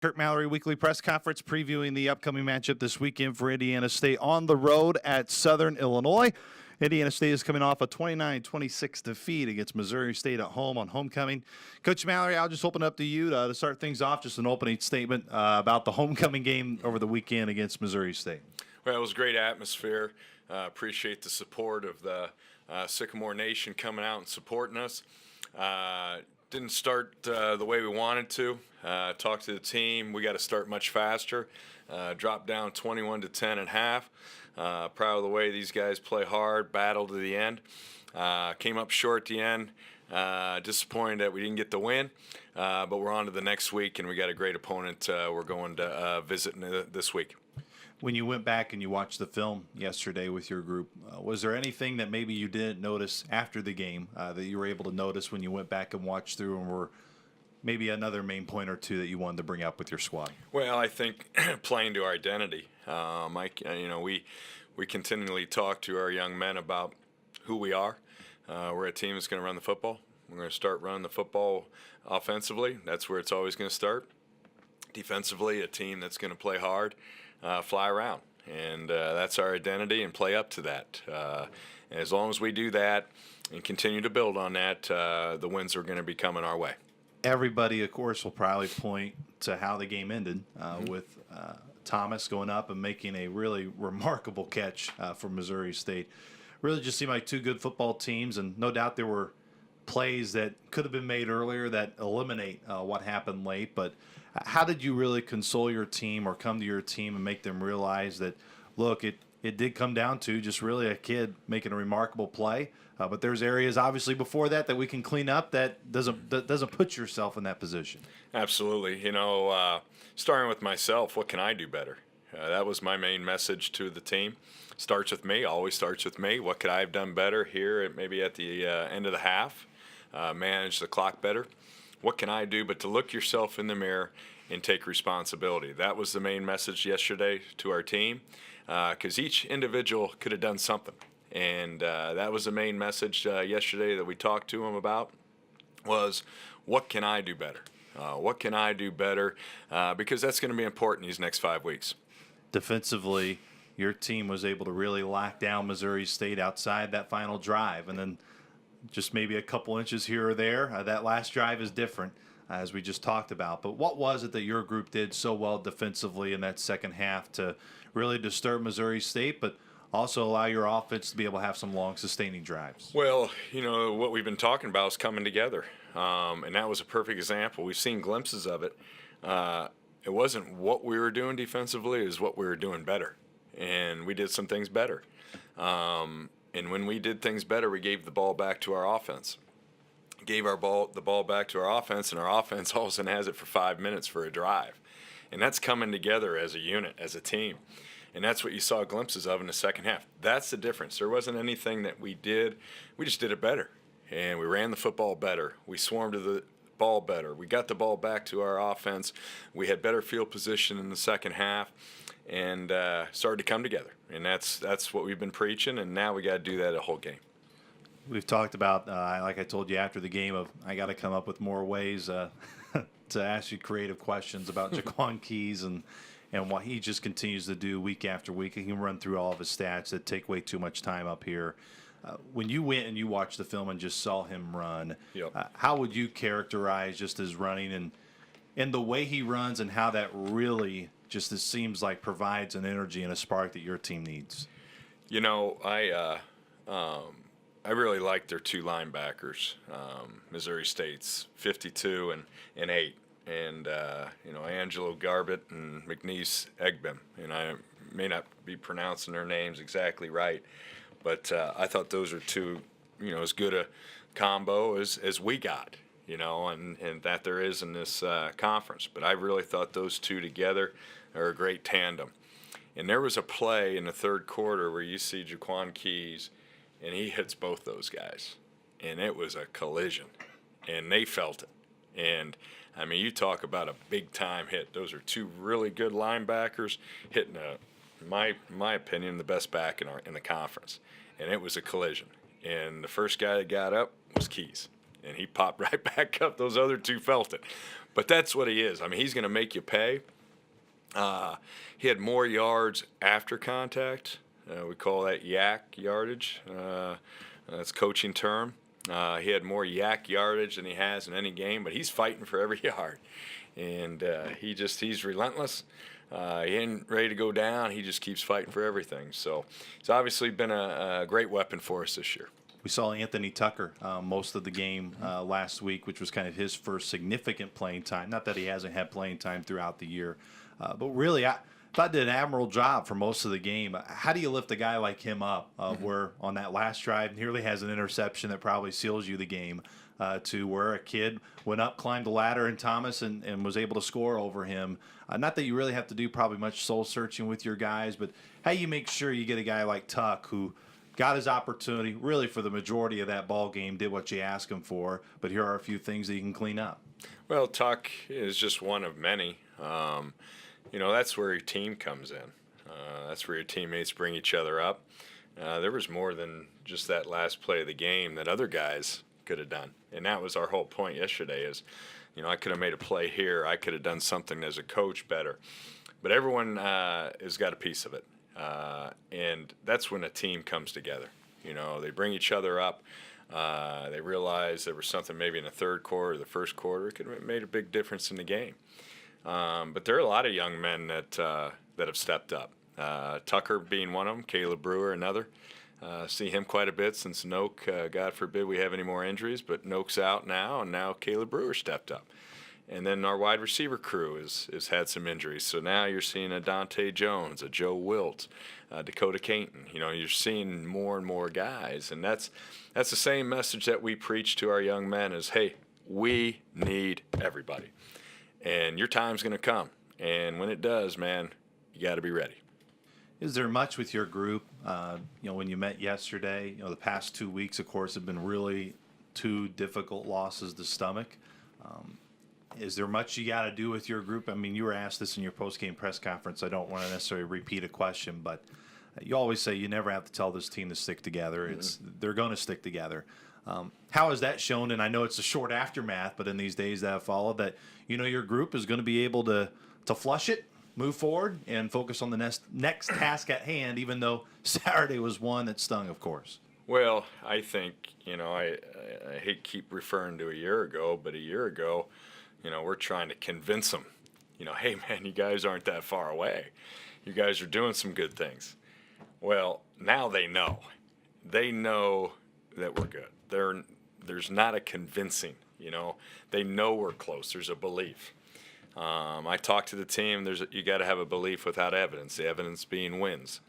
Curt Mallory weekly press conference previewing the upcoming matchup this weekend for Indiana State on the road at Southern Illinois. Indiana State is coming off a 29-26 defeat against Missouri State at home on homecoming. Coach Mallory, I'll just open up to you to start things off, just an opening statement about the homecoming game over the weekend against Missouri State. Well, it was a great atmosphere. Appreciate the support of the Sycamore Nation coming out and supporting us. Didn't start the way we wanted to. Talked to the team. We got to start much faster. Dropped down 21-10 at half. Proud of the way these guys play hard, battle to the end. Came up short at the end. Disappointed that we didn't get the win. But we're on to the next week, and we got a great opponent we're going to visit this week. When you went back and you watched the film yesterday with your group, was there anything that maybe you didn't notice after the game that you were able to notice when you went back and watched through, and were maybe another main point or two that you wanted to bring up with your squad? Well, I think playing to our identity. We continually talk to our young men about who we are. We're a team that's going to run the football. We're going to start running the football offensively. That's where it's always going to start. Defensively, a team that's going to play hard. Fly around, and that's our identity, and play up to that. And as long as we do that and continue to build on that, the wins are going to be coming our way. Everybody, of course, will probably point to how the game ended with Thomas going up and making a really remarkable catch for Missouri State. Really just seemed like two good football teams, and no doubt there were plays that could have been made earlier that eliminate what happened late. But how did you really console your team or come to your team and make them realize that, look, it did come down to just really a kid making a remarkable play, but there's areas obviously before that we can clean up that doesn't put yourself in that position? Absolutely. Starting with myself, what can I do better? That was my main message to the team. Starts with me, always starts with me. What could I have done better here maybe at the end of the half? Manage the clock better. What can I do but to look yourself in the mirror and take responsibility? That was the main message yesterday to our team, because each individual could have done something. And that was the main message yesterday that we talked to them about, was what can I do better? What can I do better? Because that's going to be important these next 5 weeks. Defensively, your team was able to really lock down Missouri State outside that final drive, and then just maybe a couple inches here or there. That last drive is different, as we just talked about. But what was it that your group did so well defensively in that second half to really disturb Missouri State, but also allow your offense to be able to have some long, sustaining drives? Well, what we've been talking about is coming together, and that was a perfect example. We've seen glimpses of it. It wasn't what we were doing defensively, it was what we were doing better, and we did some things better. And when we did things better, we gave the ball back to our offense. Gave the ball back to our offense, and our offense all of a sudden has it for 5 minutes for a drive. And that's coming together as a unit, as a team. And that's what you saw glimpses of in the second half. That's the difference. There wasn't anything that we did. We just did it better. And we ran the football better. We swarmed to the ball better. We got the ball back to our offense. We had better field position in the second half, and started to come together. And that's what we've been preaching, and now we got to do that a whole game. We've talked about, like I told you after the game, I got to come up with more ways to ask you creative questions about Jaquan Keys and what he just continues to do week after week. He can run through all of his stats that take way too much time up here. When you went and you watched the film and just saw him run, Yep. How would you characterize just his running and the way he runs, and how that really just, it seems like, provides an energy and a spark that your team needs? I really like their two linebackers, Missouri State's 52 and 8, and Angelo Garbett and McNeese Egbem. And I may not be pronouncing their names exactly right, but I thought those are two, as good a combo as we got, and that there is in this conference. But I really thought those two together are a great tandem. And there was a play in the third quarter where you see Jaquan Keys, and he hits both those guys, and it was a collision, and they felt it. And I mean, you talk about a big time hit. Those are two really good linebackers hitting my opinion, the best back in the conference, and it was a collision. And the first guy that got up was Keys, and he popped right back up. Those other two felt it. But that's what he is. I mean, he's going to make you pay. He had more yards after contact. We call that yak yardage. That's coaching term. He had more yak yardage than he has in any game, but he's fighting for every yard. And he's relentless. He ain't ready to go down. He just keeps fighting for everything. So it's obviously been a great weapon for us this year. We saw Anthony Tucker most of the game last week, which was kind of his first significant playing time. Not that he hasn't had playing time throughout the year, but really I thought did an admirable job for most of the game. How do you lift a guy like him up where on that last drive nearly has an interception that probably seals you the game to where a kid went up, climbed the ladder in Thomas and was able to score over him? Not that you really have to do probably much soul searching with your guys, but how you make sure you get a guy like Tuck who got his opportunity, really for the majority of that ball game, did what you asked him for, but here are a few things that you can clean up. Well, Tuck is just one of many. That's where your team comes in. That's where your teammates bring each other up. There was more than just that last play of the game that other guys could have done, and that was our whole point yesterday is, I could have made a play here. I could have done something as a coach better. But everyone has got a piece of it. And that's when a team comes together. They bring each other up. They realize there was something maybe in the third quarter or the first quarter. It could have made a big difference in the game. But there are a lot of young men that have stepped up. Tucker being one of them, Caleb Brewer another. See him quite a bit since Noak, God forbid we have any more injuries, but Noak's out now, and now Caleb Brewer stepped up. And then our wide receiver crew has had some injuries. So now you're seeing a Dante Jones, a Joe Wilt, Dakota Cainton. You're seeing more and more guys. And that's the same message that we preach to our young men is, hey, we need everybody. And your time's going to come. And when it does, man, you got to be ready. Is there much with your group, when you met yesterday, the past 2 weeks, of course, have been really two difficult losses to stomach. Is there much you got to do with your group? I mean, you were asked this in your post-game press conference. I don't want to necessarily repeat a question, but you always say you never have to tell this team to stick together. They're going to stick together. How has that shown? And I know it's a short aftermath, but in these days that have followed, that your group is going to be able to flush it, move forward, and focus on the next task at hand, even though Saturday was one that stung, of course. Well, I think, I hate to keep referring to a year ago, but a year ago, we're trying to convince them, hey, man, you guys aren't that far away. You guys are doing some good things. Well, now they know. They know that we're good. There's not a convincing, They know we're close. There's a belief. I talked to the team. You got to have a belief without evidence, the evidence being wins.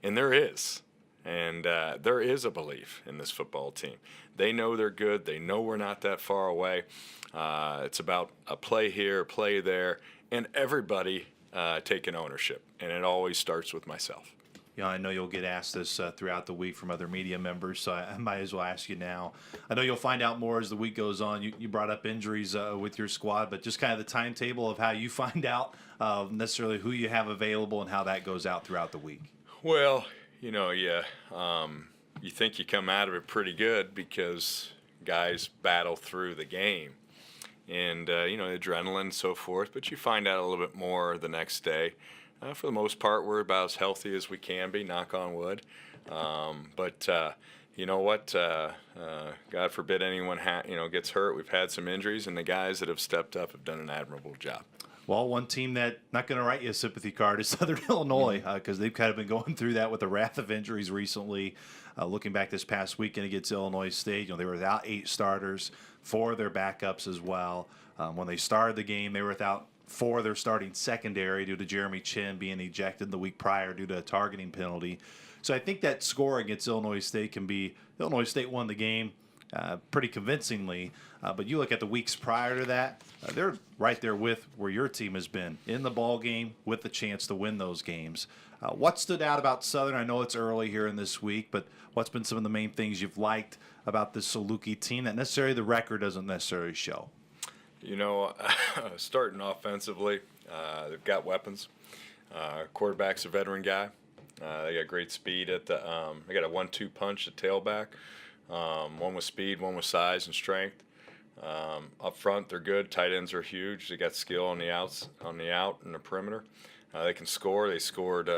And there is. And there is a belief in this football team. They know they're good. They know we're not that far away. It's about a play here, a play there, and everybody taking ownership. And it always starts with myself. I know you'll get asked this throughout the week from other media members, so I might as well ask you now. I know you'll find out more as the week goes on. You brought up injuries with your squad, but just kind of the timetable of how you find out necessarily who you have available and how that goes out throughout the week. Well, you think you come out of it pretty good because guys battle through the game and, adrenaline and so forth, but you find out a little bit more the next day. For the most part, we're about as healthy as we can be, knock on wood. But you know what? God forbid anyone gets hurt. We've had some injuries, and the guys that have stepped up have done an admirable job. Well, one team that not going to write you a sympathy card is Southern Illinois because they've kind of been going through that with the wrath of injuries recently. Looking back this past weekend against Illinois State, they were without 8 starters, 4 of their backups as well. When they started the game, they were without 4 of their starting secondary due to Jeremy Chin being ejected the week prior due to a targeting penalty. So I think that score against Illinois State can be Illinois State won the game pretty convincingly. But you look at the weeks prior to that, they're right there with where your team has been in the ball game with the chance to win those games. What stood out about Southern? I know it's early here in this week, but what's been some of the main things you've liked about this Saluki team that necessarily the record doesn't necessarily show? Starting offensively, they've got weapons. Quarterback's a veteran guy. They got great speed at the. They got a 1-2 punch at tailback. One with speed, one with size and strength. Up front, they're good. Tight ends are huge. They got skill on the outs, on the out, and the perimeter. They can score. They scored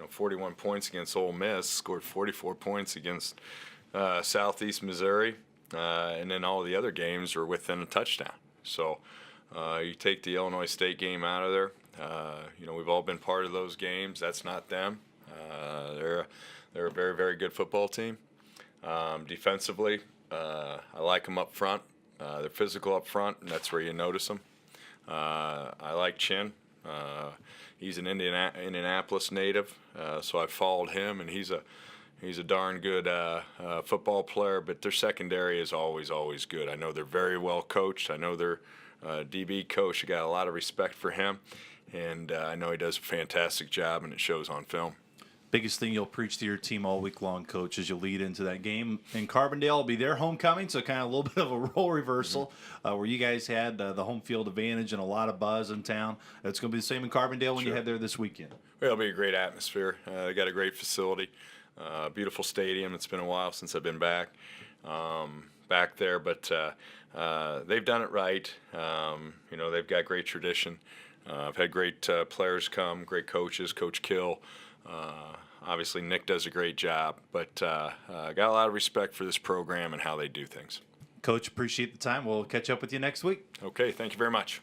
41 points against Ole Miss. Scored 44 points against Southeast Missouri, and then all the other games are within a touchdown. So you take the Illinois State game out of there. We've all been part of those games. That's not them. They're a very, very good football team. Defensively, I like them up front. They're physical up front, and that's where you notice them. I like Chin. He's an Indianapolis native, so I followed him, and he's a darn good football player. But their secondary is always good. I know they're very well coached. I know their DB coach. I got a lot of respect for him, and I know he does a fantastic job, and it shows on film. Biggest thing you'll preach to your team all week long, Coach, as you lead into that game in Carbondale. Will be their homecoming, so kind of a little bit of a role reversal where you guys had the home field advantage and a lot of buzz in town. It's going to be the same in Carbondale when you head there this weekend. Well, it'll be a great atmosphere. They got a great facility, beautiful stadium. It's been a while since I've been back there, but they've done it right. They've got great tradition. I've had great players come, great coaches, Coach Kill. Obviously, Nick does a great job, but got a lot of respect for this program and how they do things. Coach, appreciate the time. We'll catch up with you next week. Okay, thank you very much.